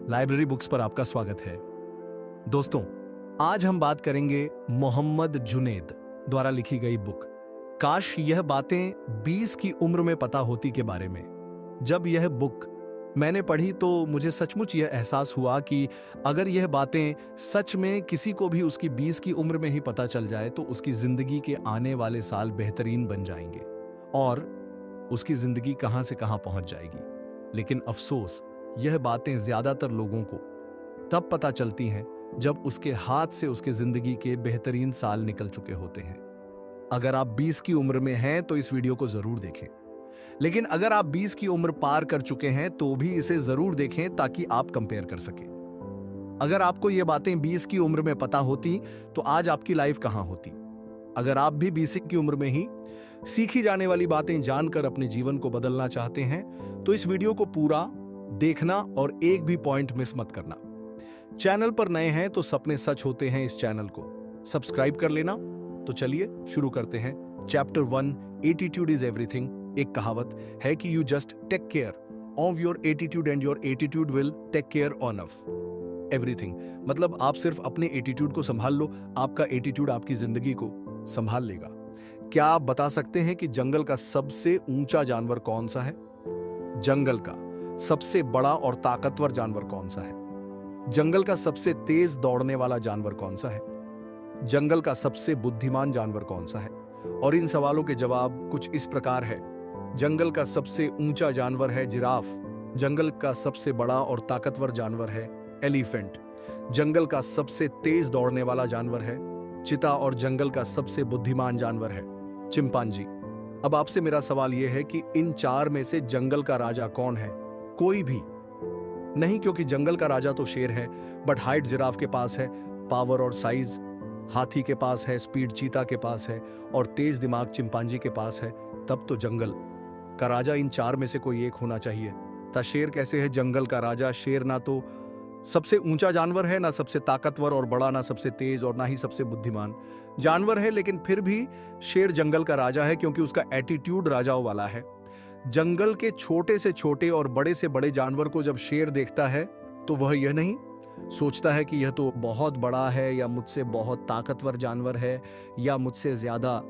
Library books पर आपका स्वागत है। दोस्तों, आज हम बात करेंगे मोहम्मद जुनैद द्वारा लिखी गई बुक काश यह बातें 20 की उम्र में पता होती के बारे में। जब यह बुक मैंने पढ़ी तो मुझे सचमुच यह एहसास हुआ कि अगर यह बातें सच में किसी को भी उसकी 20 की उम्र में ही पता चल जाए तो उसकी जिंदगी के आने वाले साल बेहतरीन बन जाएंगे और उसकी जिंदगी कहां से कहां पहुंच जाएगी। लेकिन अफसोस, यह बातें ज्यादातर लोगों को तब पता चलती हैं जब उसके हाथ से उसके जिंदगी के बेहतरीन साल निकल चुके होते हैं। अगर आप 20 की उम्र में हैं तो इस वीडियो को जरूर देखें, लेकिन अगर आप 20 की उम्र पार कर चुके हैं तो भी इसे जरूर देखें ताकि आप कंपेयर कर सकें। अगर आपको ये बातें 20 की उम्र में पता होती तो आज आपकी लाइफ कहां होती। अगर आप भी 20 की उम्र में ही सीखी जाने वाली बातें जानकर अपने जीवन को बदलना चाहते हैं तो इस वीडियो को पूरा देखना और एक भी पॉइंट मिस मत करना। चैनल पर नए हैं तो सपने सच होते हैं, इस चैनल को सब्सक्राइब कर लेना। तो चलिए शुरू करते हैं। Chapter 1, attitude is everything. एक कहावत है कि you just take care of your attitude and your attitude will take care of everything. मतलब आप सिर्फ अपने एटीट्यूड को संभाल लो, आपका एटीट्यूड आपकी जिंदगी को संभाल लेगा। क्या आप बता सकते हैं कि जंगल का सबसे ऊंचा जानवर कौन सा है? जंगल का सबसे बड़ा और ताकतवर जानवर कौन सा है? जंगल का सबसे तेज दौड़ने वाला जानवर कौन सा है? जंगल का सबसे बुद्धिमान जानवर कौन सा है? और इन सवालों के जवाब कुछ इस प्रकार है। जंगल का सबसे ऊंचा जानवर है जिराफ। जंगल का सबसे बड़ा और ताकतवर जानवर है एलिफेंट। जंगल का सबसे तेज दौड़ने वाला जानवर है चीता और जंगल का सबसे बुद्धिमान जानवर है चिंपांजी। अब आपसे मेरा सवाल यह है कि इन चार में से जंगल का राजा कौन है? कोई भी नहीं, क्योंकि जंगल का राजा तो शेर है, बट हाइट जिराफ के पास है, पावर और साइज हाथी के पास है, स्पीड चीता के पास है और तेज दिमाग चिंपांजी के पास है। तब तो जंगल का राजा इन चार में से कोई एक होना चाहिए। ता शेर कैसे है जंगल का राजा? शेर ना तो सबसे ऊंचा जानवर है, ना सबसे ताकतवर और बड़ा, ना सबसे तेज और ना ही सबसे बुद्धिमान जानवर है, लेकिन फिर भी शेर जंगल का राजा है क्योंकि उसका एटीट्यूड राजाओं वाला है। जंगल के छोटे से छोटे और बड़े से बड़े जानवर को जब शेर देखता है तो वह यह नहीं सोचता है कि यह तो बहुत बड़ा है या मुझसे बहुत ताकतवर जानवर है या मुझसे ज्यादा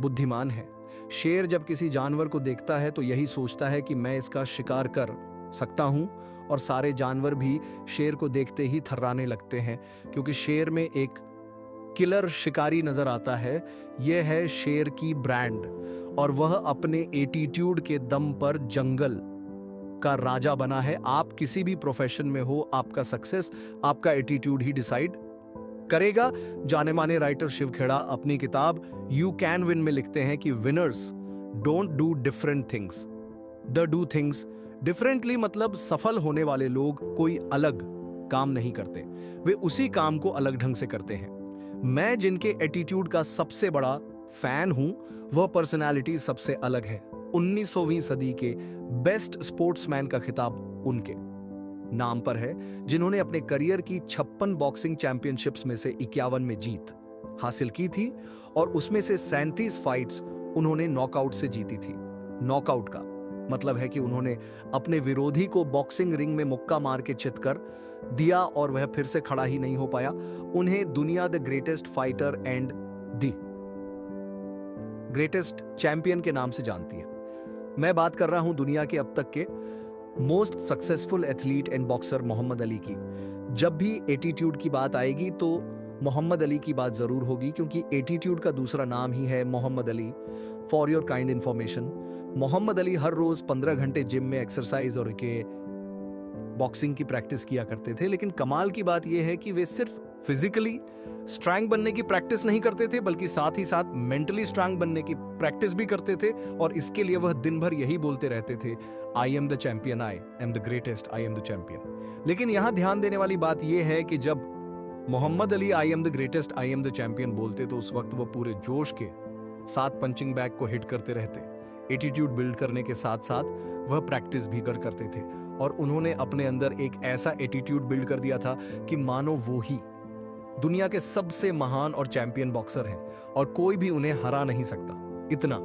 बुद्धिमान है। शेर जब किसी जानवर को देखता है तो यही सोचता है कि मैं इसका शिकार कर सकता हूं, और सारे जानवर भी शेर को देखते ही थर्राने लगते हैं क्योंकि शेर में एक किलर शिकारी नजर आता है। यह है शेर की ब्रांड और वह अपने एटीट्यूड के दम पर जंगल का राजा बना है। आप किसी भी प्रोफेशन में हो, आपका सक्सेस आपका एटीट्यूड ही डिसाइड करेगा। जाने माने राइटर शिव खेड़ा अपनी किताब यू कैन विन में लिखते हैं कि winners don't do different things, the do things differently. मतलब सफल होने वाले लोग कोई अलग काम नहीं करते, वे उसी काम को अलग ढंग से करते हैं। मैं जिनके एटीट्यूड का सबसे बड़ा फैन हूं वह पर्सनालिटी सबसे अलग है। 19वीं सदी के बेस्ट स्पोर्ट्समैन का खिताब उनके नाम पर है, जिन्होंने अपने करियर की 56 बॉक्सिंग चैंपियनशिप्स में से 51 में जीत हासिल की थी और उसमें से 37 फाइट्स उन्होंने नॉकआउट से जीती थी। नॉकआउट का मतलब है कि उन्होंने अपने विरोधी को बॉक्सिंग रिंग में मुक्का मार के चित कर दिया और वह फिर से खड़ा ही नहीं हो पाया। उन्हें दुनिया the greatest fighter and the greatest champion के नाम से जानती है। मैं बात कर रहा हूं दुनिया के अब तक के most successful athlete and boxer Muhammad Ali की। जब भी एटीट्यूड की बात आएगी तो मोहम्मद अली की बात जरूर होगी, क्योंकि एटीट्यूड का दूसरा नाम ही है Muhammad Ali. For your kind information, Muhammad Ali हर रोज 15 घंटे जिम में एक्सरसाइज और के बॉक्सिंग की प्रैक्टिस किया करते थे। लेकिन कमाल की बात यह है कि वे सिर्फ फिजिकली स्ट्रांग बनने की प्रैक्टिस नहीं करते थे, बल्कि साथ ही साथ मेंटली स्ट्रांग बनने की प्रैक्टिस भी करते थे। और इसके लिए वह दिन भर यही बोलते रहते थे, आई am the champion, I am the greatest, I am the champion. लेकिन यहां ध्यान देने वाली बात यह है कि जब Muhammad Ali I am the greatest, I am the champion बोलते तो उस वक्त वह पूरे जोश के साथ पंचिंग बैग को हिट करते रहते। एटीट्यूड बिल्ड करने के साथ साथ वह प्रैक्टिस भी करते थे और उन्होंने अपने अंदर एक ऐसा एटीट्यूड बिल्ड कर दिया था कि मानो वो ही दुनिया के सबसे महान और चैंपियन बॉक्सर हैं और कोई भी उन्हें हरा नहीं सकता। इतना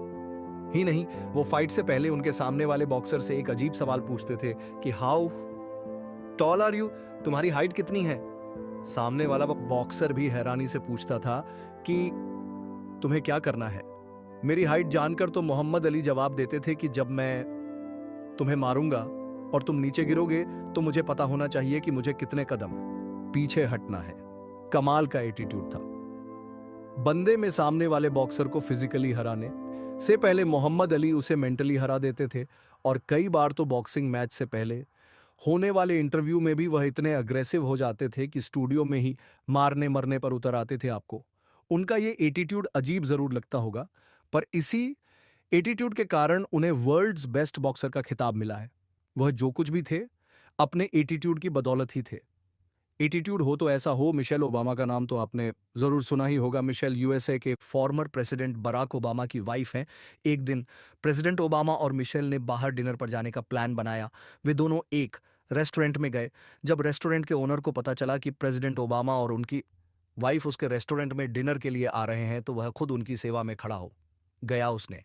ही नहीं, वो फाइट से पहले उनके सामने वाले बॉक्सर से एक अजीब सवाल पूछते थे कि हाउ टॉल आर यू? तुम्हारी हाइट कितनी है? सामने वाला बॉक्सर भी हैरानी से पूछता था कि तुम्हें क्या करना है? मेरी हाइट जानकर तो मोहम्मद अली जवाब देते थे कि जब मैं तुम्हें मारूंगा और तुम नीचे गिरोगे तो मुझे पता होना चाहिए कि मुझे कितने कदम पीछे हटना है। कमाल का एटीट्यूड था। बंदे में सामने वाले बॉक्सर को फिजिकली हराने से पहले मोहम्मद अली उसे मेंटली हरा देते थे, और कई बार तो बॉक्सिंग मैच से पहले होने वाले इंटरव्यू में भी वह इतने अग्रेसिव हो जाते थे कि स्टूडियो में ही मारने मरने पर उतर आते थे आपको। उनका ये एटीट्यूड अजीब जरूर लगता होगा, पर इसी एटीट्यूड के कारण उन्हें वर्ल्ड्स बेस्ट बॉक्सर का खिताब मिला है। वह जो कुछ भी थे, अपने एटीट्यूड की बदौलत ही थे। एटीट्यूड हो तो ऐसा हो। मिशेल ओबामा का नाम तो आपने जरूर सुना ही होगा। मिशेल यूएसए के फॉर्मर प्रेसिडेंट बराक ओबामा की वाइफ हैं। एक दिन प्रेसिडेंट ओबामा और मिशेल ने बाहर डिनर पर जाने का प्लान बनाया। वे दोनों एक रेस्टोरेंट में गए। जब रेस्टोरेंट के ओनर को पता चला कि प्रेसिडेंट ओबामा और उनकी वाइफ उसके रेस्टोरेंट में डिनर के लिए आ रहे हैं, तो वह खुद उनकी सेवा में खड़ा हो गया। उसने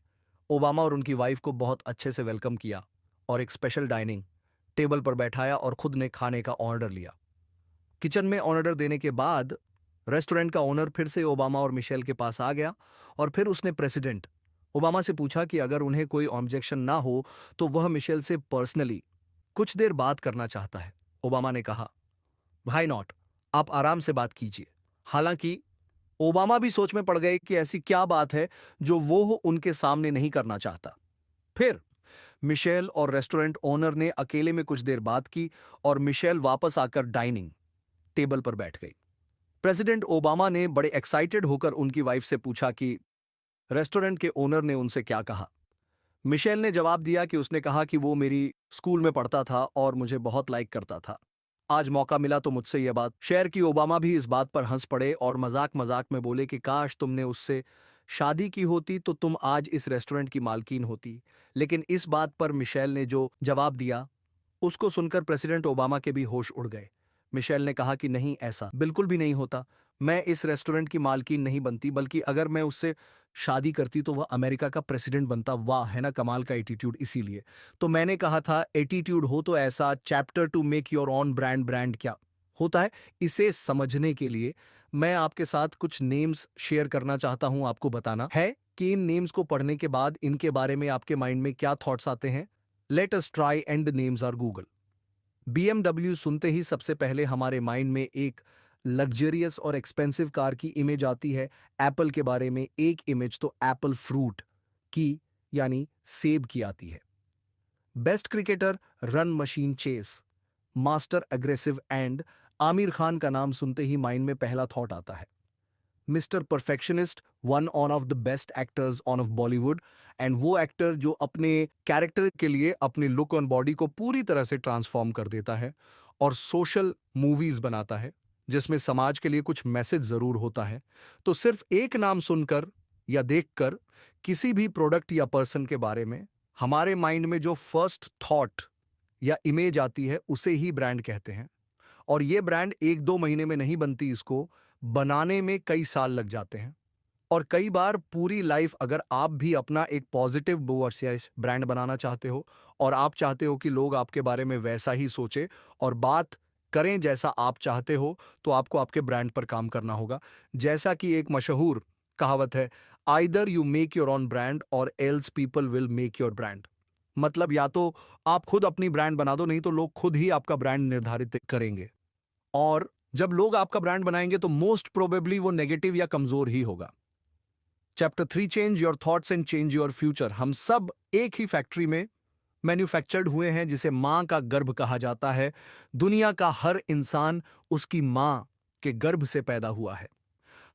ओबामा और उनकी वाइफ को बहुत अच्छे से वेलकम किया और एक स्पेशल डाइनिंग टेबल पर बैठाया और खुद ने खाने का ऑर्डर लिया। किचन में ऑर्डर देने के बाद रेस्टोरेंट का ओनर फिर से ओबामा और मिशेल के पास आ गया और फिर उसने प्रेसिडेंट ओबामा से पूछा कि अगर उन्हें कोई ऑब्जेक्शन ना हो तो वह मिशेल से पर्सनली कुछ देर बात करना चाहता है। ओबामा ने कहा, भाई नॉट, आप आराम से बात कीजिए। हालांकि ओबामा भी सोच में पड़ गए कि ऐसी क्या बात है जो वो उनके सामने नहीं करना चाहता। फिर मिशेल और रेस्टोरेंट ओनर ने अकेले में कुछ देर बात की और मिशेल वापस आकर डाइनिंग टेबल पर बैठ गई। प्रेसिडेंट ओबामा ने बड़े एक्साइटेड होकर उनकी वाइफ से पूछा कि रेस्टोरेंट के ओनर ने उनसे क्या कहा। मिशेल ने जवाब दिया कि उसने कहा कि वो मेरी स्कूल में पढ़ता था और मुझे बहुत लाइक करता था। आज मौका मिला तो मुझसे यह बात शेयर की। ओबामा भी इस बात पर हंस पड़े और मजाक मजाक में बोले कि काश तुमने उससे शादी की होती तो तुम आज इस रेस्टोरेंट की मालकीन होती। लेकिन इस बात पर मिशेल ने जो जवाब दिया उसको सुनकर प्रेसिडेंट ओबामा के भी होश उड़ गए। मिशेल ने कहा कि नहीं, ऐसा बिल्कुल भी नहीं होता। मैं इस रेस्टोरेंट की मालकीन नहीं बनती, बल्कि अगर मैं उससे शादी करती तो वह अमेरिका का प्रेसिडेंट बनता। वाह, है ना कमाल का एटीट्यूड। इसीलिए तो मैंने कहा था एटीट्यूड हो तो ऐसा। Chapter two make your own brand. Brand क्या होता है, इसे समझने के लिए मैं आपके साथ कुछ नेम्स शेयर करना चाहता हूं। आपको बताना है कि इन नेम्स को पढ़ने के बाद इनके बारे में आपके माइंड में क्या थॉट्स आते हैं। Let us try and the names are Google. BMW सुनते ही सबसे पहले हमारे माइंड में एक लग्जरियस और एक्सपेंसिव कार की इमेज आती है। एप्पल के बारे में एक इमेज तो एप्पल फ्रूट की यानी सेब की आती है। Best cricketer run machine chase, master aggressive and Aamir Khan का नाम सुनते ही माइंड में पहला थॉट आता है। Mister perfectionist, one of the best actors on off Bollywood, and वो एक्टर जो अपने कैरेक्टर के लिए अपनी लुक ऑन बॉडी को पूरी तरह से ट्रांसफॉर्म कर देता है और सोशल मूवीज बनाता है जिसमें समाज के लिए कुछ मैसेज जरूर होता है। तो सिर्फ एक नाम सुनकर या देखकर किसी भी प्रोडक्ट या पर्सन के बारे में हमारे माइंड में जो फर्स्ट थॉट या इमेज आती है उसे ही ब्रांड कहते हैं। और ये ब्रांड एक दो महीने में नहीं बनती, इसको बनाने में कई साल लग जाते हैं और कई बार पूरी लाइफ। अगर आप भी अपना एक पॉजिटिव ब्रांड बनाना चाहते हो और आप चाहते हो कि लोग आपके बारे में वैसा ही सोचे और बात करें जैसा आप चाहते हो, तो आपको आपके ब्रांड पर काम करना होगा। जैसा कि एक मशहूर कहावत है, either you make your own brand or else people will make your brand. मतलब या तो आप खुद अपनी ब्रांड बना दो, नहीं तो लोग खुद ही आपका ब्रांड निर्धारित करेंगे। और जब लोग आपका ब्रांड बनाएंगे तो मोस्ट प्रोबेबली वो नेगेटिव या कमजोर ही होगा। Chapter 3, change your thoughts and change your future. हम सब एक ही फैक्ट्री में मैन्युफैक्चर्ड हुए हैं जिसे मां का गर्भ कहा जाता है। दुनिया का हर इंसान उसकी मां के गर्भ से पैदा हुआ है।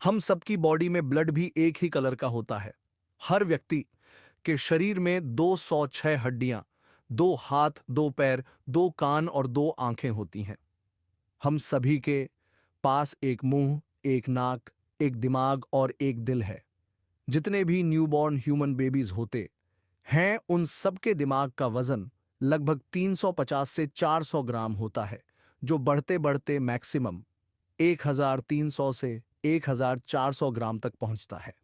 हम सबकी बॉडी में ब्लड भी एक ही कलर का होता है। हर व्यक्ति के शरीर में 206 हड्डियां, 2 हाथ, 2 पैर, 2 कान और 2 आंखें होती हैं। हम सभी के पास एक मुंह, एक नाक, एक दिमाग और एक दिल है। जितने भी न्यूबॉर्न ह्यूमन बेबीज होते हैं उन सबके दिमाग का वजन लगभग 350 से 400 ग्राम होता है, जो बढ़ते बढ़ते मैक्सिमम 1300 से 1400 ग्राम तक पहुंचता है।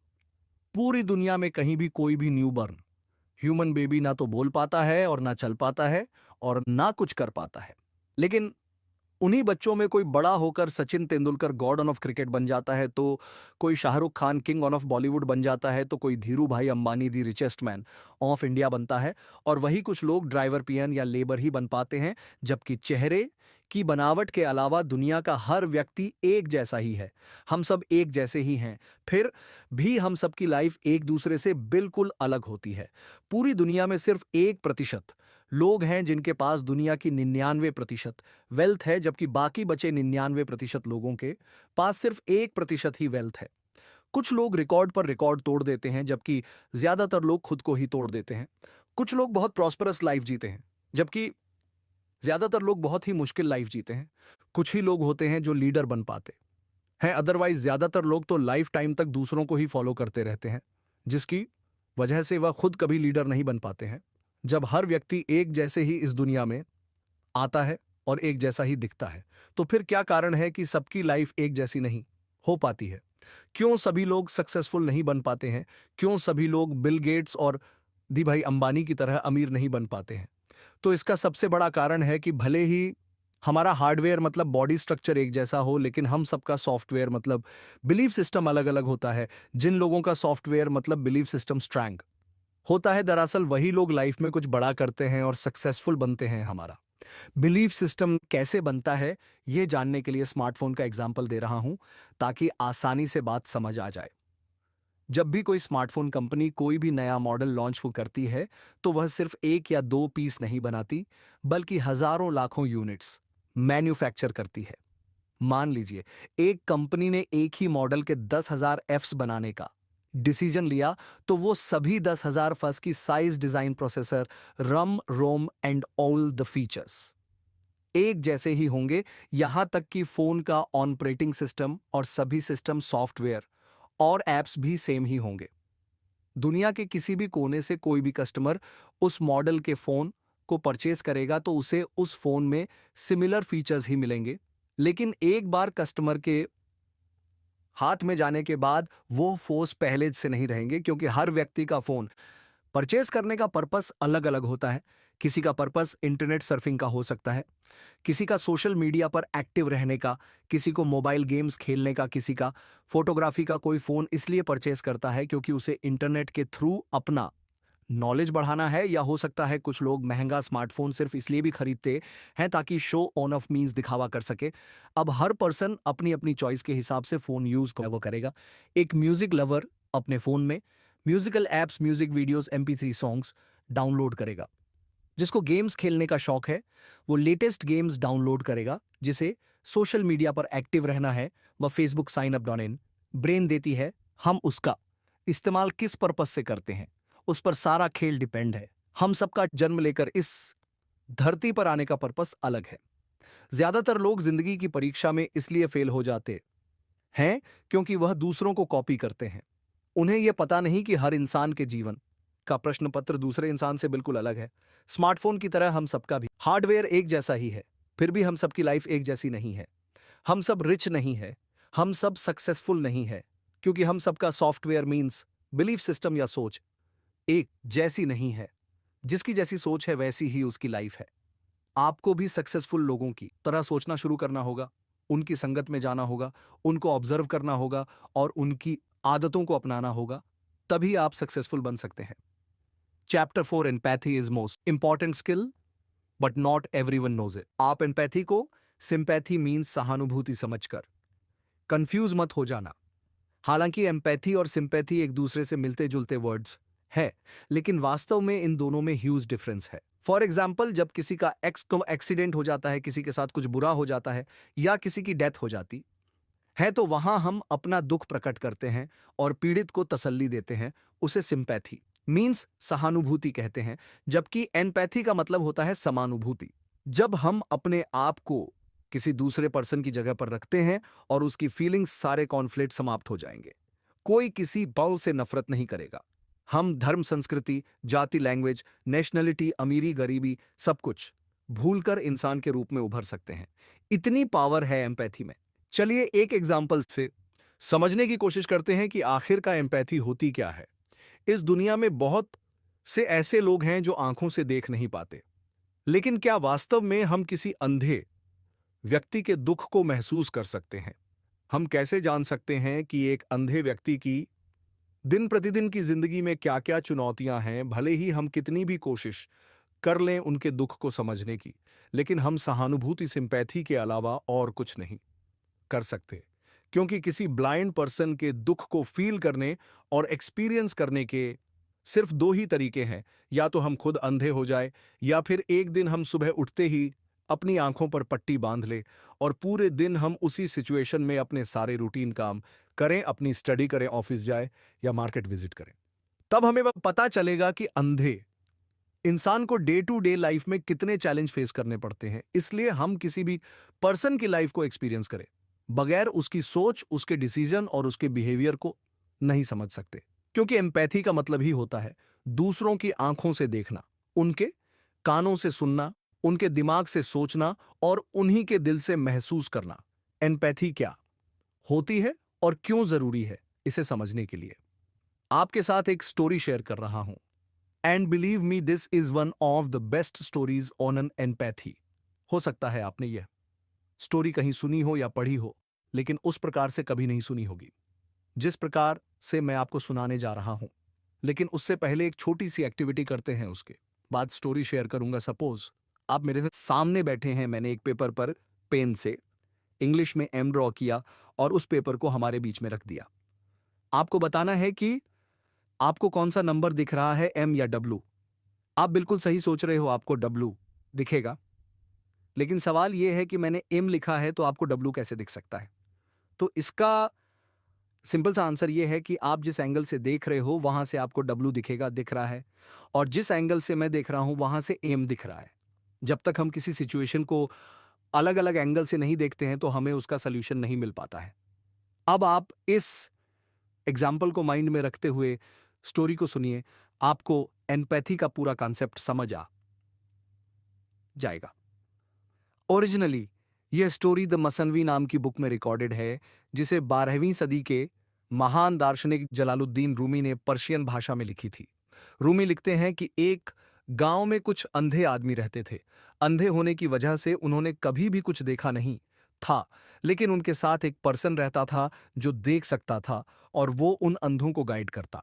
पूरी दुनिया में कहीं भी कोई भी न्यूबॉर्न ह्यूमन बेबी ना तो बोल पाता है और ना चल पाता है और ना कुछ कर पाता है। लेकिन उन्हीं बच्चों में कोई बड़ा होकर Sachin Tendulkar God on off cricket बन जाता है, तो कोई Shahrukh Khan king on off Bollywood बन जाता है, तो कोई धीरू भाई अंबानी दी रिचेस्ट मैन ऑफ इंडिया बनता है, और वही कुछ लोग ड्राइवर पियन या लेबर ही बन पाते हैं। जबकि चेहरे की बनावट के अलावा दुनिया का हर व्यक्ति एक जैसा ही है। हम सब एक जैसे ही हैं, फिर भी हम सबकी लाइफ एक दूसरे से बिल्कुल अलग होती है। पूरी दुनिया में सिर्फ 1% लोग हैं जिनके पास दुनिया की 99% वेल्थ है, जबकि बाकी बचे 99% लोगों के पास सिर्फ 1% ही वेल्थ है। कुछ लोग रिकॉर्ड पर रिकॉर्ड तोड़ देते हैं, जबकि ज्यादातर लोग खुद को ही तोड़ देते हैं। कुछ लोग बहुत प्रॉस्परस लाइफ जीते हैं, जबकि ज्यादातर लोग बहुत ही मुश्किल लाइफ जीते हैं। कुछ ही लोग होते हैं जो लीडर बन पाते हैं, अदरवाइज ज्यादातर लोग तो लाइफ टाइम तक दूसरों को ही फॉलो करते रहते हैं, जिसकी वजह से वह खुद कभी लीडर नहीं बन पाते हैं। जब हर व्यक्ति एक जैसे ही इस दुनिया में आता है और एक जैसा ही दिखता है, तो फिर क्या कारण है कि सबकी लाइफ एक जैसी नहीं हो पाती है? क्यों सभी लोग सक्सेसफुल नहीं बन पाते हैं? क्यों सभी लोग बिल गेट्स और दी भाई अंबानी की तरह अमीर नहीं बन पाते हैं? तो इसका सबसे बड़ा कारण है कि भले ही हमारा हार्डवेयर मतलब बॉडी स्ट्रक्चर एक जैसा हो, लेकिन हम सबका सॉफ्टवेयर मतलब बिलीफ सिस्टम अलग अलग होता है। जिन लोगों का सॉफ्टवेयर मतलब बिलीफ सिस्टम स्ट्रांग होता है, दरअसल वही लोग लाइफ में कुछ बड़ा करते हैं और सक्सेसफुल बनते हैं। हमारा बिलीफ सिस्टम कैसे बनता है, यह जानने के लिए स्मार्टफोन का एग्जाम्पल दे रहा हूं, ताकि आसानी से बात समझ आ जाए। जब भी कोई स्मार्टफोन कंपनी कोई भी नया मॉडल लॉन्च करती है, तो वह सिर्फ 1 या 2 पीस नहीं बनाती, बल्कि हजारों लाखों यूनिट्स मैन्युफैक्चर करती है। मान लीजिए एक कंपनी ने एक ही मॉडल के 10,000 एफ्स बनाने का डिसीजन लिया, तो वो सभी 10,000 फर्स्ट की size, design, processor, RAM, ROM and all the features एक जैसे ही होंगे। यहां तक कि फोन का ऑपरेटिंग सिस्टम और सभी सिस्टम सॉफ्टवेयर और एप्स भी सेम ही होंगे। दुनिया के किसी भी कोने से कोई भी कस्टमर उस मॉडल के फोन को परचेज करेगा, तो उसे उस फोन में सिमिलर फीचर्स ही मिलेंगे। लेकिन एक बार कस्टमर के हाथ में जाने के बाद वो फोर्स पहले से नहीं रहेंगे, क्योंकि हर व्यक्ति का फोन परचेज करने का पर्पस अलग अलग होता है। किसी का पर्पस इंटरनेट सर्फिंग का हो सकता है, किसी का सोशल मीडिया पर एक्टिव रहने का, किसी को मोबाइल गेम्स खेलने का, किसी का फोटोग्राफी का। कोई फोन इसलिए परचेज करता है क्योंकि उसे इंटरनेट के थ्रू अपना नॉलेज बढ़ाना है, या हो सकता है कुछ लोग महंगा स्मार्टफोन सिर्फ इसलिए भी खरीदते हैं ताकि शो ऑन ऑफ मीन्स दिखावा कर सके। अब हर पर्सन अपनी अपनी चॉइस के हिसाब से फोन यूज वो करेगा। एक म्यूजिक लवर अपने फोन में musical apps, music videos, MP3 songs download करेगा। जिसको गेम्स खेलने का शौक है, वो लेटेस्ट गेम्स डाउनलोड करेगा। जिसे सोशल मीडिया पर एक्टिव रहना है, वह फेसबुक साइन अप डॉन इन ब्रेन देती है। हम उसका इस्तेमाल किस पर्पस से करते हैं, उस पर सारा खेल डिपेंड है। हम सबका जन्म लेकर इस धरती पर आने का पर्पस अलग है। ज्यादातर लोग जिंदगी की परीक्षा में इसलिए फेल हो जाते हैं क्योंकि वह दूसरों को कॉपी करते हैं। उन्हें यह पता नहीं कि हर इंसान के जीवन का प्रश्न पत्र दूसरे इंसान से बिल्कुल अलग है। स्मार्टफोन की तरह हम सबका भी हार्डवेयर एक जैसा ही है, फिर भी हम सबकी लाइफ एक जैसी नहीं है। हम सब रिच नहीं है, हम सब सक्सेसफुल नहीं है, क्योंकि हम सबका सॉफ्टवेयर मींस बिलीफ सिस्टम या सोच एक जैसी नहीं है। जिसकी जैसी सोच है वैसी ही उसकी लाइफ है। आपको भी सक्सेसफुल लोगों की तरह सोचना शुरू करना होगा, उनकी संगत में जाना होगा, उनको ऑब्जर्व करना होगा और उनकी आदतों को अपनाना होगा, तभी आप सक्सेसफुल बन सकते हैं। Chapter 4 empathy is most important skill but not everyone knows it. आप एम्पैथी को सिंपैथी मीन्स सहानुभूति समझकर कंफ्यूज मत हो जाना। हालांकि एम्पैथी और सिंपैथी एक दूसरे से मिलते जुलते वर्ड्स है, लेकिन वास्तव में इन दोनों में ह्यूज डिफरेंस है। फॉर एग्जाम्पल, जब किसी का एक्सीडेंट हो जाता है, किसी के साथ कुछ बुरा हो जाता है या किसी की डेथ हो जाती है, तो वहां हम अपना दुख प्रकट करते हैं और पीड़ित को तसल्ली देते हैं। उसे सिंपैथी मींस सहानुभूति कहते हैं, जबकि एम्पैथी का मतलब होता है समानुभूति। जब हम अपने आप को किसी दूसरे पर्सन की जगह पर रखते हैं और उसकी फीलिंग्स, सारे कॉन्फ्लिक्ट समाप्त हो जाएंगे। कोई किसी बल से नफरत नहीं करेगा। हम धर्म, संस्कृति, जाति, लैंग्वेज, नेशनलिटी, अमीरी, गरीबी सब कुछ भूलकर इंसान के रूप में उभर सकते हैं। इतनी पावर है एम्पैथी में। चलिए एक एग्जाम्पल से समझने की कोशिश करते हैं कि आखिर का एम्पैथी होती क्या है। इस दुनिया में बहुत से ऐसे लोग हैं जो आंखों से देख नहीं पाते, लेकिन क्या वास्तव में हम किसी अंधे व्यक्ति के दुख को महसूस कर सकते हैं। हम कैसे जान सकते हैं कि एक अंधे व्यक्ति की दिन प्रतिदिन की जिंदगी में क्या-क्या चुनौतियां हैं, भले ही हम कितनी भी कोशिश कर लें उनके दुख को समझने की, लेकिन हम सहानुभूति सिंपैथी के अलावा और कुछ नहीं कर सकते। क्योंकि किसी ब्लाइंड पर्सन के दुख को फील करने और एक्सपीरियंस करने के सिर्फ दो ही तरीके हैं, या तो हम खुद अंधे हो जाए या फिर एक दिन हम सुबह उठते ही अपनी आंखों पर पट्टी बांध ले और पूरे दिन हम उसी सिचुएशन में अपने सारे रूटीन काम करें, अपनी स्टडी करें, ऑफिस जाए या मार्केट विजिट करें। तब हमें वह पता चलेगा कि अंधे इंसान को डे टू डे लाइफ में कितने चैलेंज फेस करने पड़ते हैं। इसलिए हम किसी भी पर्सन की लाइफ को एक्सपीरियंस करें बगैर उसकी सोच, उसके डिसीजन और उसके बिहेवियर को नहीं समझ सकते। क्योंकि एम्पैथी का मतलब ही होता है दूसरों की आंखों से देखना, उनके कानों से सुनना, उनके दिमाग से सोचना और उन्हीं के दिल से महसूस करना। एम्पैथी क्या होती है और क्यों जरूरी है, इसे समझने के लिए आपके साथ एक स्टोरी शेयर कर रहा हूं। And believe me, this is one of the best stories on an empathy. हो सकता है आपने यह स्टोरी कहीं सुनी हो या पढ़ी हो, लेकिन उस प्रकार से कभी नहीं सुनी होगी जिस प्रकार से मैं आपको सुनाने जा रहा हूं। लेकिन उससे पहले एक छोटी सी एक्टिविटी करते हैं, उसके बाद स्टोरी शेयर करूंगा। सपोज आप मेरे सामने बैठे हैं, मैंने एक पेपर पर पेन से इंग्लिश में एम ड्रॉ किया और उस पेपर को हमारे बीच में रख दिया। आपको बताना है कि आपको कौन सा नंबर दिख रहा है, एम या डब्लू। आप बिल्कुल सही सोच रहे हो, आपको डब्लू दिखेगा। लेकिन सवाल यह है कि मैंने एम लिखा है तो आपको डब्लू कैसे दिख सकता है? तो इसका सिंपल सा आंसर यह है कि आप जिस एंगल से देख रहे हो वहां से आपको डब्लू दिखेगा, दिख रहा है, और जिस एंगल से मैं देख रहा हूं वहां से एम दिख रहा है। जब तक हम किसी सिचुएशन को अलग अलग एंगल से नहीं देखते हैं तो हमें उसका सोल्यूशन नहीं मिल पाता है। अब आप इस एग्जाम्पल को माइंड में रखते हुए स्टोरी को सुनिए, आपको एम्पैथी का पूरा कॉन्सेप्ट समझ आ जाएगा। ओरिजिनली यह स्टोरी द मसनवी नाम की बुक में रिकॉर्डेड है, जिसे 12वीं सदी के महान दार्शनिक जलालुद्दीन रूमी ने पर्शियन भाषा में लिखी थी। रूमी लिखते हैं कि एक गांव में कुछ अंधे आदमी रहते थे। अंधे होने की वजह से उन्होंने कभी भी कुछ देखा नहीं था, लेकिन उनके साथ एक पर्सन रहता था जो देख सकता था, और वो उन अंधों को गाइड करता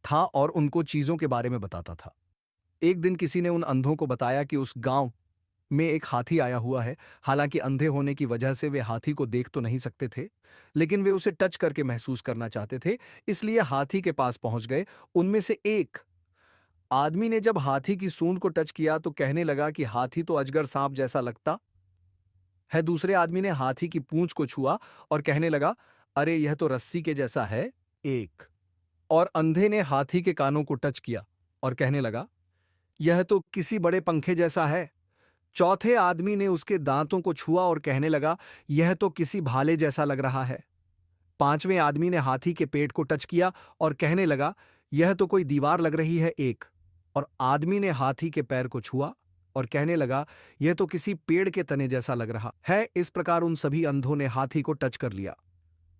था और उनको चीजों के बारे में बताता था। एक दिन किसी ने उन अंधों को बताया कि उस गांव में एक हाथी आया हुआ है। हालांकि अंधे होने की वजह से वे हाथी को देख तो नहीं सकते थे, लेकिन वे उसे टच करके महसूस करना चाहते थे, इसलिए हाथी के पास पहुंच गए। उनमें से एक आदमी ने जब हाथी की सूंड को टच किया तो कहने लगा कि हाथी तो अजगर सांप जैसा लगता है। दूसरे आदमी ने हाथी की पूंछ को छुआ और कहने लगा, अरे यह तो रस्सी के जैसा है। एक और अंधे ने हाथी के कानों को टच किया और कहने लगा, यह तो किसी बड़े पंखे जैसा है। चौथे आदमी ने उसके दांतों को छुआ और कहने लगा, यह तो किसी भाले जैसा लग रहा है। पांचवें आदमी ने हाथी के पेट को टच किया और कहने लगा, यह तो कोई दीवार लग रही है। एक और आदमी ने हाथी के पैर को छुआ और कहने लगा, यह तो किसी पेड़ के तने जैसा लग रहा है। इस प्रकार उन सभी अंधों ने हाथी को टच कर लिया।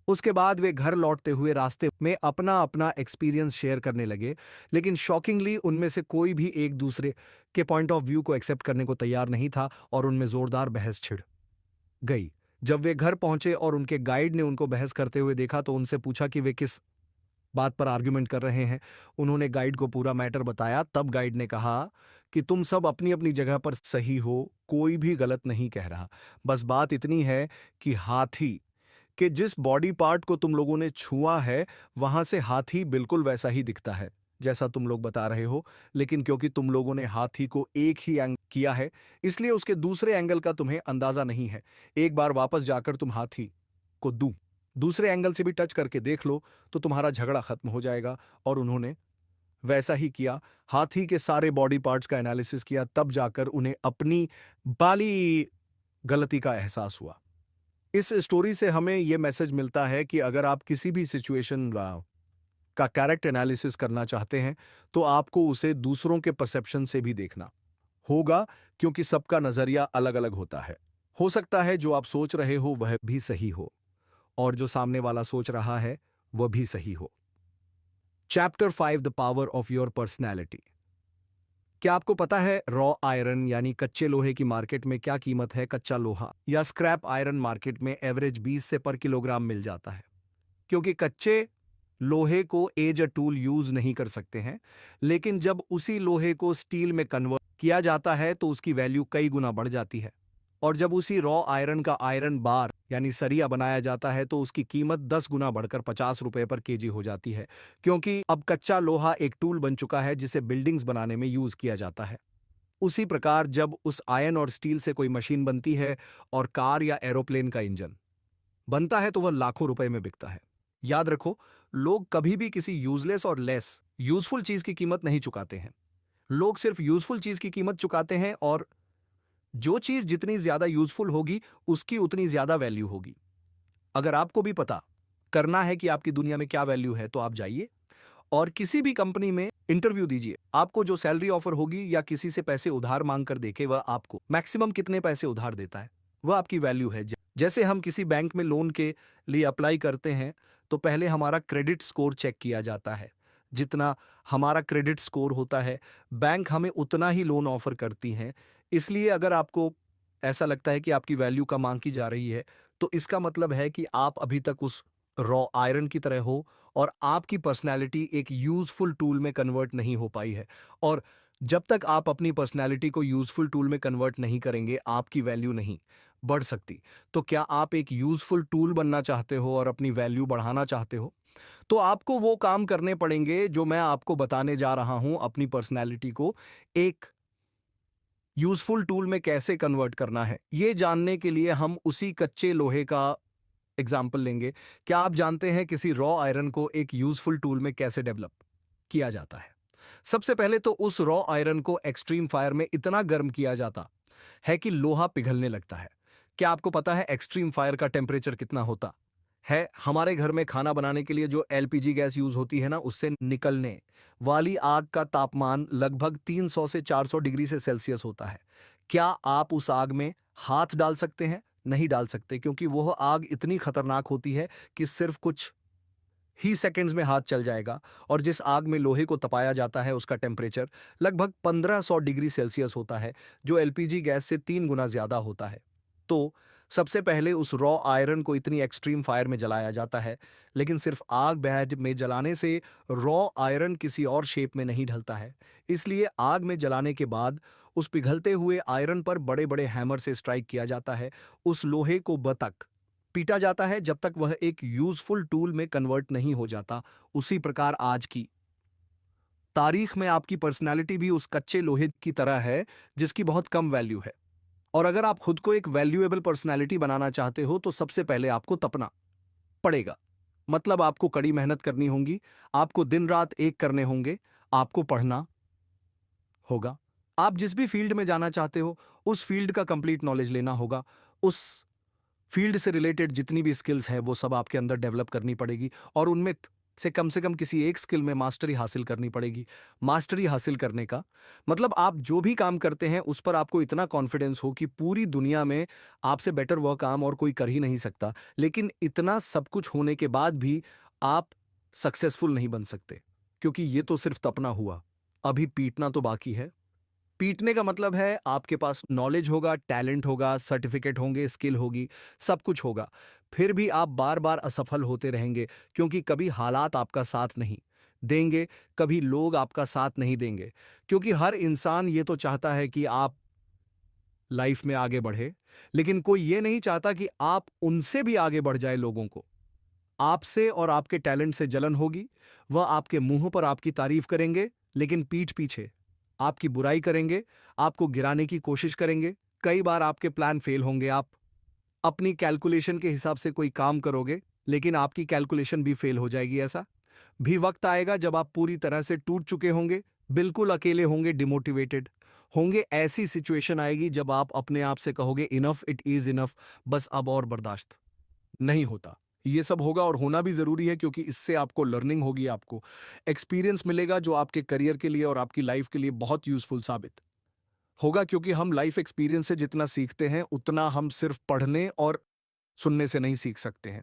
उसके बाद वे घर लौटते हुए रास्ते में अपना अपना एक्सपीरियंस शेयर करने लगे, लेकिन शॉकिंगली उनमें से कोई भी एक दूसरे के पॉइंट ऑफ व्यू को एक्सेप्ट करने को तैयार नहीं था और उनमें जोरदार बहस छिड़ गई। जब वे घर पहुंचे और उनके गाइड ने उनको बहस करते हुए देखा तो उनसे पूछा कि वे किस बात पर आर्ग्यूमेंट कर रहे हैं। उन्होंने गाइड को पूरा मैटर बताया। तब गाइड ने कहा कि तुम सब अपनी अपनी जगह पर सही हो, कोई भी गलत नहीं कह रहा। बस बात इतनी है कि हाथी कि जिस बॉडी पार्ट को तुम लोगों ने छुआ है वहां से हाथी बिल्कुल वैसा ही दिखता है जैसा तुम लोग बता रहे हो, लेकिन क्योंकि तुम लोगों ने हाथी को एक ही एंगल किया है इसलिए उसके दूसरे एंगल का तुम्हें अंदाजा नहीं है। एक बार वापस जाकर तुम हाथी को दूसरे एंगल से भी टच करके देख लो तो तुम्हारा झगड़ा खत्म हो जाएगा। और उन्होंने वैसा ही किया। हाथी के सारे बॉडी पार्ट्स का एनालिसिस किया, तब जाकर उन्हें अपनी बाली गलती का एहसास हुआ। इस स्टोरी से हमें यह मैसेज मिलता है कि अगर आप किसी भी सिचुएशन का कैरेक्टर एनालिसिस करना चाहते हैं तो आपको उसे दूसरों के परसेप्शन से भी देखना होगा, क्योंकि सबका नजरिया अलग अलग होता है। हो सकता है जो आप सोच रहे हो वह भी सही हो और जो सामने वाला सोच रहा है वह भी सही हो। Chapter 5, the power of your personality. क्या आपको पता है रॉ आयरन यानी कच्चे लोहे की मार्केट में क्या कीमत है? कच्चा लोहा या स्क्रैप आयरन मार्केट में एवरेज 20 से पर किलोग्राम मिल जाता है। क्योंकि कच्चे लोहे को एज अ टूल यूज नहीं कर सकते हैं, लेकिन जब उसी लोहे को स्टील में कन्वर्ट किया जाता है तो उसकी वैल्यू कई गुना बढ़ जाती है। और जब उसी रॉ आयरन का आयरन बार यानी सरिया बनाया जाता है तो उसकी कीमत 10 गुना बढ़कर 50 रुपए पर केजी हो जाती है, क्योंकि अब कच्चा लोहा एक टूल बन चुका है जिसे बिल्डिंग्स बनाने में यूज किया जाता है। उसी प्रकार जब उस आयरन और स्टील से कोई मशीन बनती है और कार या एरोप्लेन का इंजन बनता है तो वह लाखों रुपए में बिकता है। याद रखो, लोग कभी भी किसी यूजलेस और लेस यूजफुल चीज की कीमत नहीं चुकाते हैं। लोग सिर्फ यूजफुल चीज की कीमत चुकाते हैं, और जो चीज जितनी ज्यादा यूजफुल होगी उसकी उतनी ज्यादा वैल्यू होगी। अगर आपको भी पता करना है कि आपकी दुनिया में क्या वैल्यू है तो आप जाइए और किसी भी कंपनी में इंटरव्यू दीजिए। आपको जो सैलरी ऑफर होगी या किसी से पैसे उधार मांग कर देखे वह आपको मैक्सिमम कितने पैसे उधार देता है, वह आपकी वैल्यू है। जैसे हम किसी बैंक में लोन के लिए अप्लाई करते हैं तो पहले हमारा क्रेडिट स्कोर चेक किया जाता है। जितना हमारा क्रेडिट स्कोर होता है, बैंक हमें उतना ही लोन ऑफर करती हैं। इसलिए अगर आपको ऐसा लगता है कि आपकी वैल्यू कम मांग की जा रही है, तो इसका मतलब है कि आप अभी तक उस रॉ आयरन की तरह हो और आपकी पर्सनैलिटी एक यूजफुल टूल में कन्वर्ट नहीं हो पाई है। और जब तक आप अपनी पर्सनैलिटी को यूजफुल टूल में कन्वर्ट नहीं करेंगे, आपकी वैल्यू नहीं बढ़ सकती। तो क्या आप एक यूजफुल टूल बनना चाहते हो और अपनी वैल्यू बढ़ाना चाहते हो? तो आपको वो काम करने पड़ेंगे जो मैं आपको बताने जा रहा हूं। अपनी पर्सनैलिटी को एक यूजफुल टूल में कैसे कन्वर्ट करना है, ये जानने के लिए हम उसी कच्चे लोहे का एग्जाम्पल लेंगे। क्या आप जानते हैं किसी रॉ आयरन को एक यूजफुल टूल में कैसे डेवलप किया जाता है? सबसे पहले तो उस रॉ आयरन को एक्सट्रीम फायर में इतना गर्म किया जाता है कि लोहा पिघलने लगता है। क्या आपको पता है एक्सट्रीम फायर का टेम्परेचर कितना होता है? हमारे घर में खाना बनाने के लिए जो एलपीजी गैस यूज होती है ना, उससे निकलने वाली आग का तापमान लगभग 300 से 400 डिग्री से सेल्सियस होता है। क्या आप उस आग में हाथ डाल सकते हैं? नहीं डाल सकते, क्योंकि वह आग इतनी खतरनाक होती है कि सिर्फ कुछ ही सेकंड्स में हाथ चल जाएगा। और जिस आग में लोहे को तपाया जाता है उसका टेम्परेचर लगभग 1500 डिग्री सेल्सियस होता है, जो एलपीजी गैस से 3 गुना ज्यादा होता है। तो सबसे पहले उस रॉ आयरन को इतनी एक्सट्रीम फायर में जलाया जाता है, लेकिन सिर्फ आग बैड में जलाने से रॉ आयरन किसी और शेप में नहीं ढलता है। इसलिए आग में जलाने के बाद उस पिघलते हुए आयरन पर बड़े बड़े हैमर से स्ट्राइक किया जाता है। उस लोहे को बतक पीटा जाता है जब तक वह एक यूजफुल टूल में कन्वर्ट नहीं हो जाता। उसी प्रकार आज की तारीख में आपकी पर्सनैलिटी भी उस कच्चे लोहे की तरह है जिसकी बहुत कम वैल्यू है। और अगर आप खुद को एक वैल्यूएबल पर्सनैलिटी बनाना चाहते हो तो सबसे पहले आपको तपना पड़ेगा। मतलब आपको कड़ी मेहनत करनी होगी, आपको दिन रात एक करने होंगे, आपको पढ़ना होगा। आप जिस भी फील्ड में जाना चाहते हो उस फील्ड का कंप्लीट नॉलेज लेना होगा। उस फील्ड से रिलेटेड जितनी भी स्किल्स है वो सब आपके अंदर डेवलप करनी पड़ेगी, और उनमें से कम किसी एक स्किल में मास्टरी हासिल करनी पड़ेगी। मास्टरी हासिल करने का मतलब आप जो भी काम करते हैं उस पर आपको इतना कॉन्फिडेंस हो कि पूरी दुनिया में आपसे बेटर वह काम और कोई कर ही नहीं सकता। लेकिन इतना सब कुछ होने के बाद भी आप सक्सेसफुल नहीं बन सकते, क्योंकि ये तो सिर्फ तपना हुआ, अभी पीटना तो बाकी है। पीटने का मतलब है आपके पास नॉलेज होगा, टैलेंट होगा, सर्टिफिकेट होंगे, स्किल होगी, सब कुछ होगा, फिर भी आप बार बार असफल होते रहेंगे, क्योंकि कभी हालात आपका साथ नहीं देंगे, कभी लोग आपका साथ नहीं देंगे। क्योंकि हर इंसान ये तो चाहता है कि आप लाइफ में आगे बढ़े, लेकिन कोई ये नहीं चाहता कि आप उनसे भी आगे बढ़ जाए। लोगों को आपसे और आपके टैलेंट से जलन होगी। वह आपके मुंह पर आपकी तारीफ करेंगे, लेकिन पीठ पीछे आपकी बुराई करेंगे, आपको गिराने की कोशिश करेंगे। कई बार आपके प्लान फेल होंगे। आप अपनी कैलकुलेशन के हिसाब से कोई काम करोगे, लेकिन आपकी कैलकुलेशन भी फेल हो जाएगी। ऐसा भी वक्त आएगा जब आप पूरी तरह से टूट चुके होंगे, बिल्कुल अकेले होंगे, डिमोटिवेटेड होंगे। ऐसी सिचुएशन आएगी जब आप अपने आप से कहोगे इनफ, इट इज इनफ, बस अब और बर्दाश्त नहीं होता। ये सब होगा और होना भी जरूरी है, क्योंकि इससे आपको लर्निंग होगी, आपको एक्सपीरियंस मिलेगा जो आपके करियर के लिए और आपकी लाइफ के लिए बहुत यूजफुल साबित होगा। क्योंकि हम लाइफ एक्सपीरियंस से जितना सीखते हैं उतना हम सिर्फ पढ़ने और सुनने से नहीं सीख सकते हैं।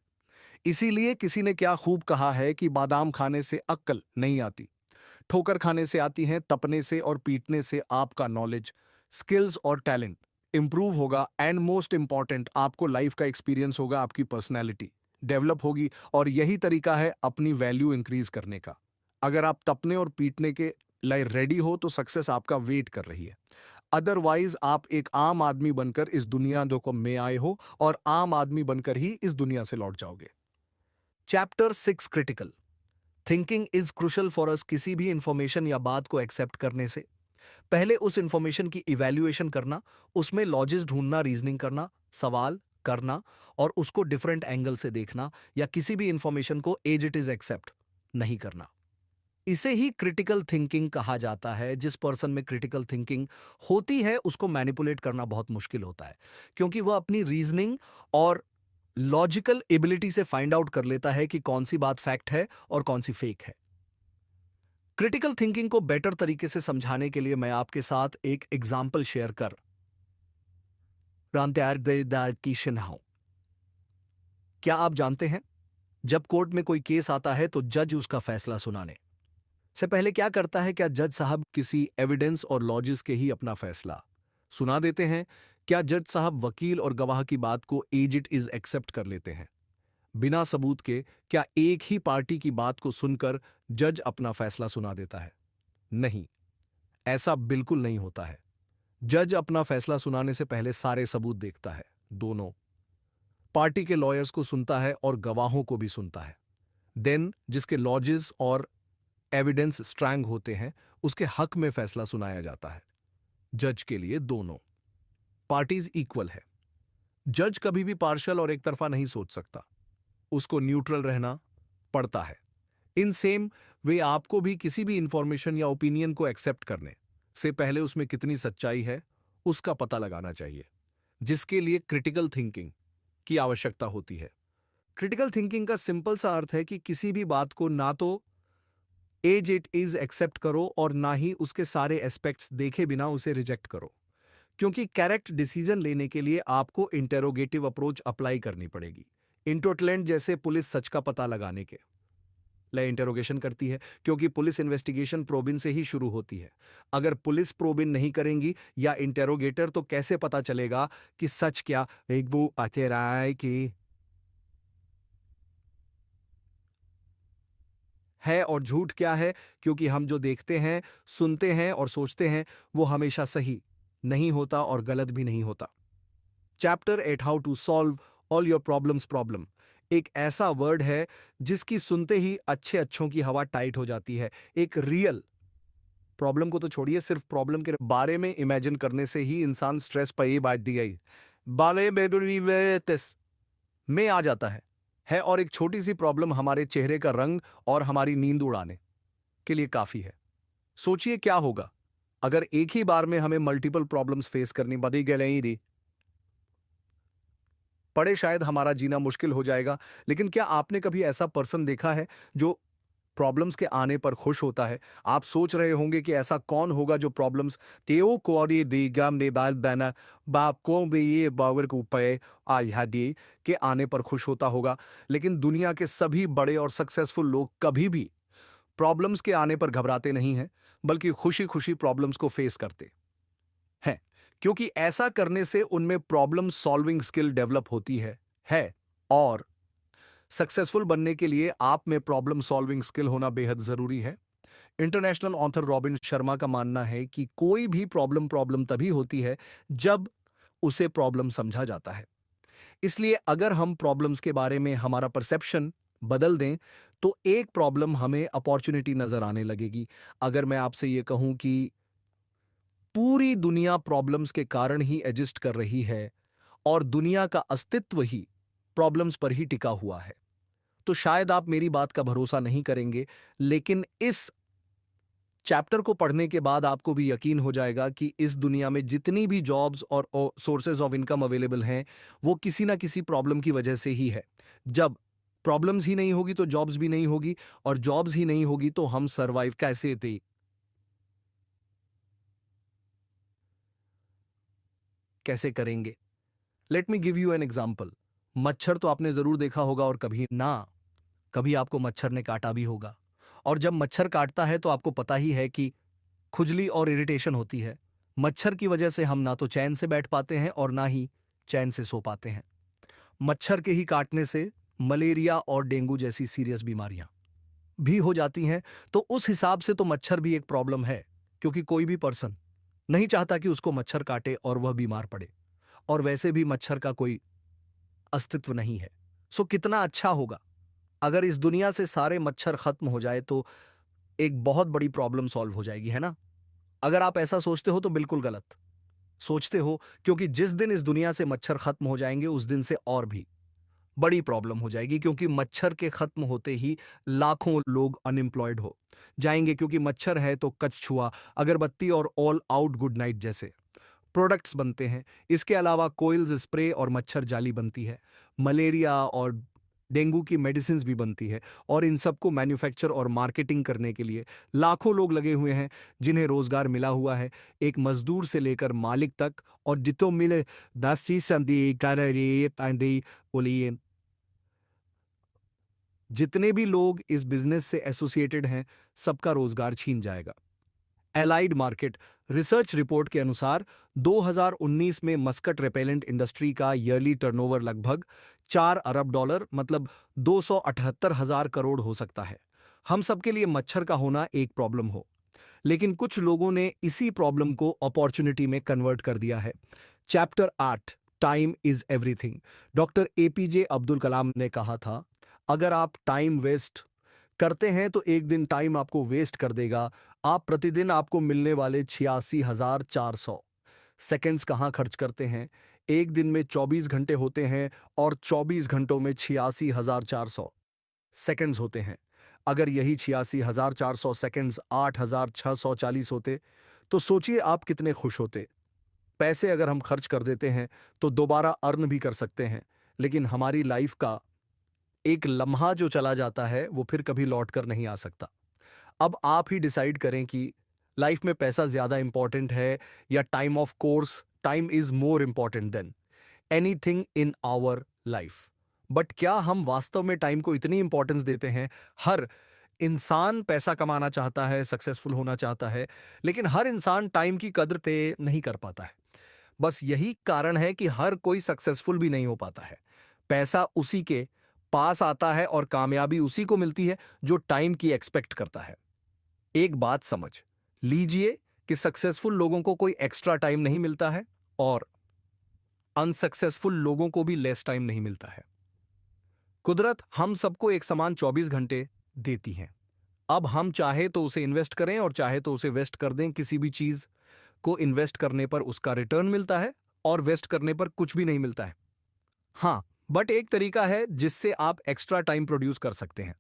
इसीलिए किसी ने क्या खूब कहा है कि बादाम खाने से अक्ल नहीं आती, ठोकर खाने से आती हैं, तपने से और पीटने से आपका नॉलेज, स्किल्स और टैलेंट इंप्रूव होगा। एंड मोस्ट इंपॉर्टेंट, आपको लाइफ का एक्सपीरियंस होगा, आपकी पर्सनैलिटी डेवलप होगी। और यही तरीका है अपनी वैल्यू इंक्रीज करने का। अगर आप तपने और पीटने के लिए रेडी हो तो सक्सेस आपका वेट कर रही है। अदरवाइज आप एक आम आदमी बनकर इस दुनिया को में आए हो और आम आदमी बनकर ही इस दुनिया से लौट जाओगे। Chapter 6, critical thinking is crucial for us. किसी भी इंफॉर्मेशन या बात को एक्सेप्ट करने से पहले उस इंफॉर्मेशन की इवैल्यूएशन करना, उसमें लॉजिक्स ढूंढना, रीजनिंग करना, सवाल करना और उसको डिफरेंट एंगल से देखना, या किसी भी इंफॉर्मेशन को एज इट इज एक्सेप्ट नहीं करना। इसे ही क्रिटिकल थिंकिंग कहा जाता है। जिस पर्सन में क्रिटिकल थिंकिंग होती है उसको मैनिपुलेट करना बहुत मुश्किल होता है, क्योंकि वह अपनी रीजनिंग और लॉजिकल एबिलिटी से फाइंड आउट कर लेता है कि कौन सी बात फैक्ट है और कौन सी फेक है। क्रिटिकल थिंकिंग को बेटर तरीके से समझाने के लिए मैं आपके साथ एक एग्जाम्पल शेयर कर की हूं। क्या आप जानते हैं, जब कोर्ट में कोई केस आता है तो जज उसका फैसला सुनाने से पहले क्या करता है? क्या जज साहब किसी एविडेंस और लॉजिक्स के ही अपना फैसला सुना देते हैं? क्या जज साहब वकील और गवाह की बात को एज इट इज एक्सेप्ट कर लेते हैं बिना सबूत के? क्या एक ही पार्टी की बात को सुनकर जज अपना फैसला सुना देता है? नहीं, ऐसा बिल्कुल नहीं होता है। जज अपना फैसला सुनाने से पहले सारे सबूत देखता है, दोनों पार्टी के लॉयर्स को सुनता है और गवाहों को भी सुनता है। देन जिसके लॉजिक्स और एविडेंस स्ट्रांग होते हैं उसके हक में फैसला सुनाया जाता है। जज के लिए दोनों पार्टीज इक्वल है। जज कभी भी पार्शियल और एक तरफा नहीं सोच सकता, उसको न्यूट्रल रहना पड़ता है। इन सेम वे आपको भी किसी भी इंफॉर्मेशन या ओपिनियन को एक्सेप्ट करने से पहले उसमें कितनी सच्चाई है उसका पता लगाना चाहिए, जिसके लिए क्रिटिकल थिंकिंग की आवश्यकता होती है। क्रिटिकल थिंकिंग का सिंपल सा अर्थ है कि किसी भी बात को ना तो एज इट इज एक्सेप्ट करो और ना ही उसके सारे एस्पेक्ट्स देखे बिना उसे रिजेक्ट करो, क्योंकि करेक्ट डिसीजन लेने के लिए आपको इंटेरोगेटिव अप्रोच अप्लाई करनी पड़ेगी। इंटोटलेंट जैसे पुलिस सच का पता लगाने के लिए इंटेरोगेशन करती है, क्योंकि पुलिस इन्वेस्टिगेशन प्रोबिन से ही शुरू होती है। अगर पुलिस प्रोबिन नहीं करेंगी या इंटेरोगेटर, तो कैसे पता चलेगा कि सच क्या एक वो आते राय की है और झूठ क्या है? क्योंकि हम जो देखते हैं, सुनते हैं और सोचते हैं वो हमेशा सही नहीं होता और गलत भी नहीं होता। Chapter 8, how to solve all your problems. Problem एक ऐसा वर्ड है जिसकी सुनते ही अच्छे अच्छों की हवा टाइट हो जाती है। एक रियल प्रॉब्लम को तो छोड़िए, सिर्फ प्रॉब्लम के बारे में इमेजिन करने से ही इंसान स्ट्रेस पर बात दी गई बाले में आ जाता है और एक छोटी सी प्रॉब्लम हमारे चेहरे का रंग और हमारी नींद उड़ाने के लिए काफी है। सोचिए क्या होगा अगर एक ही बार में हमें मल्टीपल प्रॉब्लम्स फेस करनी पड़े। शायद हमारा जीना मुश्किल हो जाएगा। लेकिन क्या आपने कभी ऐसा पर्सन देखा है जो प्रॉब्लम्स के आने पर खुश होता है? आप सोच रहे होंगे कि ऐसा कौन होगा जो प्रॉब्लम्स तेओ कोरी दिगम ने बाल बना बाप को भी ये बावर को पे आजादी के आने पर खुश होता होगा। लेकिन दुनिया के सभी बड़े और सक्सेसफुल लोग कभी भी प्रॉब्लम्स के आने पर घबराते नहीं हैं, बल्कि खुशी खुशी प्रॉब्लम्स को फेस करते हैं, क्योंकि ऐसा करने से उनमें प्रॉब्लम सॉल्विंग स्किल डेवलप होती है। और सक्सेसफुल बनने के लिए आप में प्रॉब्लम सॉल्विंग स्किल होना बेहद जरूरी है। इंटरनेशनल ऑथर रॉबिन शर्मा का मानना है कि कोई भी प्रॉब्लम तभी होती है जब उसे प्रॉब्लम समझा जाता है। इसलिए अगर हम प्रॉब्लम्स के बारे में हमारा परसेप्शन बदल दें तो एक प्रॉब्लम हमें अपॉर्चुनिटी नजर आने लगेगी। अगर मैं आपसे यह कहूं कि पूरी दुनिया प्रॉब्लम्स के कारण ही एग्जिस्ट कर रही है और दुनिया का अस्तित्व ही प्रॉब्लम्स पर ही टिका हुआ है, तो शायद आप मेरी बात का भरोसा नहीं करेंगे। लेकिन इस चैप्टर को पढ़ने के बाद आपको भी यकीन हो जाएगा कि इस दुनिया में जितनी भी जॉब्स और सोर्सेज ऑफ इनकम अवेलेबल हैं वो किसी ना किसी प्रॉब्लम की वजह से ही है। जब प्रॉब्लम्स ही नहीं होगी तो जॉब्स भी नहीं होगी, और जॉब्स ही नहीं होगी तो हम सरवाइव कैसे करेंगे? Let me give you an example. मच्छर तो आपने जरूर देखा होगा और कभी आपको मच्छर ने काटा भी होगा। और जब मच्छर काटता है तो आपको पता ही है कि खुजली और इरिटेशन होती है। मच्छर की वजह से हम ना तो चैन से बैठ पाते हैं और ना ही चैन से सो पाते हैं। मच्छर के ही काटने से मलेरिया और डेंगू जैसी सीरियस बीमारियां भी हो जाती हैं। तो उस हिसाब से तो मच्छर भी एक प्रॉब्लम है, क्योंकि कोई भी पर्सन नहीं चाहता कि उसको मच्छर काटे और वह बीमार पड़े। और वैसे भी मच्छर का कोई अस्तित्व नहीं है। सो कितना अच्छा होगा अगर इस दुनिया से सारे मच्छर खत्म हो जाए, तो एक बहुत बड़ी प्रॉब्लम सॉल्व हो जाएगी, है ना? अगर आप ऐसा सोचते हो तो बिल्कुल गलत सोचते हो, क्योंकि जिस दिन इस दुनिया से मच्छर खत्म हो जाएंगे उस दिन से और भी बड़ी प्रॉब्लम हो जाएगी, क्योंकि मच्छर के खत्म होते ही लाखों लोग अनएम्प्लॉयड हो जाएंगे, क्योंकि मच्छर है तो कछुआ, अगरबत्ती और ऑल आउट गुड नाइट जैसे प्रोडक्ट्स बनते हैं। इसके अलावा कोइल्स स्प्रे और मच्छर जाली बनती है। मलेरिया और डेंगू की मेडिसिन भी बनती है, और इन सबको मैन्युफैक्चर और मार्केटिंग करने के लिए लाखों लोग लगे हुए हैं, जिन्हें रोजगार मिला हुआ है, एक मजदूर से लेकर मालिक तक। और जितो मिले दासी संदी कारी पांडी बोलिए, जितने भी लोग इस बिजनेस से एसोसिएटेड हैं, सबका रोजगार छीन जाएगा। एलाइड मार्केट रिसर्च रिपोर्ट के अनुसार 2019 में मस्कट रेपेलेंट इंडस्ट्री का ईयरली टर्नओवर लगभग 4 अरब डॉलर मतलब 278,000 करोड़ हो सकता है। हम सबके लिए मच्छर का होना एक प्रॉब्लम हो, लेकिन कुछ लोगों ने इसी प्रॉब्लम को अपॉर्चुनिटी में कन्वर्ट कर दिया है। Chapter 8 time is everything. Doctor APJ Abdul Kalam ने कहा था, अगर आप टाइम वेस्ट करते हैं तो एक दिन टाइम आपको वेस्ट कर देगा। आप प्रतिदिन आपको मिलने वाले 86,400 सेकंड्स कहाँ खर्च करते हैं? एक दिन में 24 घंटे होते हैं और 24 घंटों में 86,400 सेकंड्स होते हैं। अगर यही 86,400 सेकंड्स 8,640 होते तो सोचिए आप कितने खुश होते। पैसे अगर हम खर्च कर देते हैं तो दोबारा अर्न भी कर सकते हैं, लेकिन हमारी लाइफ का एक लम्हा जो चला जाता है वो फिर कभी लौट कर नहीं आ सकता। अब आप ही डिसाइड करें कि लाइफ में पैसा ज्यादा इंपॉर्टेंट है या time. Of course time is more important than anything in our life. But क्या हम वास्तव में टाइम को इतनी इंपॉर्टेंस देते हैं? हर इंसान पैसा कमाना चाहता है, सक्सेसफुल होना चाहता है, लेकिन हर इंसान टाइम की कद्र तय नहीं कर पाता है। बस यही कारण है कि हर कोई सक्सेसफुल भी नहीं हो पाता है। पैसा उसी के पास आता है और कामयाबी उसी को मिलती है जो टाइम की एक्सपेक्ट करता है। एक बात समझ लीजिए कि सक्सेसफुल लोगों को कोई एक्स्ट्रा टाइम नहीं मिलता है और अनसक्सेसफुल लोगों को भी लेस टाइम नहीं मिलता है। कुदरत हम सबको एक समान 24 घंटे देती है। अब हम चाहे तो उसे इन्वेस्ट करें और चाहे तो उसे वेस्ट कर दें। किसी भी चीज को इन्वेस्ट करने पर उसका रिटर्न मिलता है और वेस्ट करने पर कुछ भी नहीं मिलता है। हाँ, बट एक तरीका है जिससे आप एक्स्ट्रा टाइम प्रोड्यूस कर सकते हैं,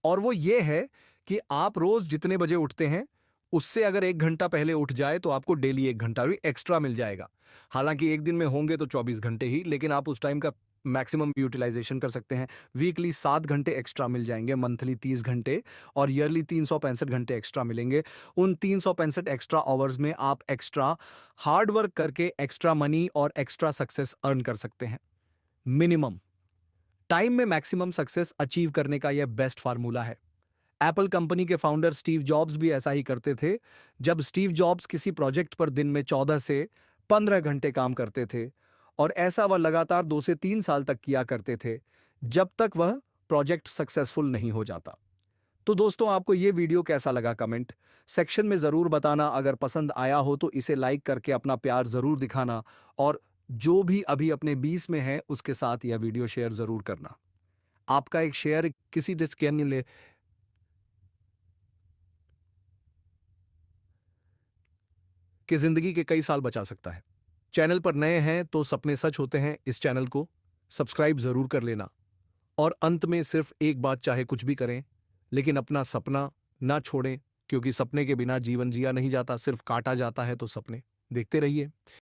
और वो ये है कि आप रोज जितने बजे उठते हैं उससे अगर 1 घंटा पहले उठ जाए तो आपको डेली 1 घंटा भी एक्स्ट्रा मिल जाएगा। हालांकि एक दिन में होंगे तो 24 घंटे ही, लेकिन आप उस टाइम का मैक्सिमम यूटिलाइजेशन कर सकते हैं। वीकली 7 घंटे एक्स्ट्रा मिल जाएंगे, मंथली 30 घंटे और ईयरली 365 घंटे एक्स्ट्रा मिलेंगे। उन 365 एक्स्ट्रा आवर्स में आप एक्स्ट्रा हार्ड वर्क करके एक्स्ट्रा मनी और एक्स्ट्रा सक्सेस अर्न कर सकते हैं। मिनिमम टाइम में मैक्सिमम सक्सेस अचीव करने का यह बेस्ट फार्मूला है। एप्पल कंपनी के फाउंडर स्टीव जॉब्स भी ऐसा ही करते थे। जब स्टीव जॉब्स किसी प्रोजेक्ट पर दिन में 14 से 15 घंटे काम करते थे, और ऐसा वह लगातार 2 से 3 साल तक किया करते थे, जब तक वह प्रोजेक्ट सक्सेसफुल नहीं हो जाता। तो दोस्तों, आपको यह वीडियो कैसा लगा कमेंट सेक्शन में जरूर बताना। अगर पसंद आया हो तो इसे लाइक करके अपना प्यार जरूर दिखाना, और जो भी अभी अपने 20 में है उसके साथ यह वीडियो शेयर जरूर करना। आपका एक शेयर किसी डिस्क की जिंदगी के कई साल बचा सकता है। चैनल पर नए हैं तो सपने सच होते हैं, इस चैनल को सब्सक्राइब जरूर कर लेना। और अंत में सिर्फ एक बात, चाहे कुछ भी करें लेकिन अपना सपना ना छोड़ें, क्योंकि सपने के बिना जीवन जिया नहीं जाता, सिर्फ काटा जाता है। तो सपने देखते रहिए।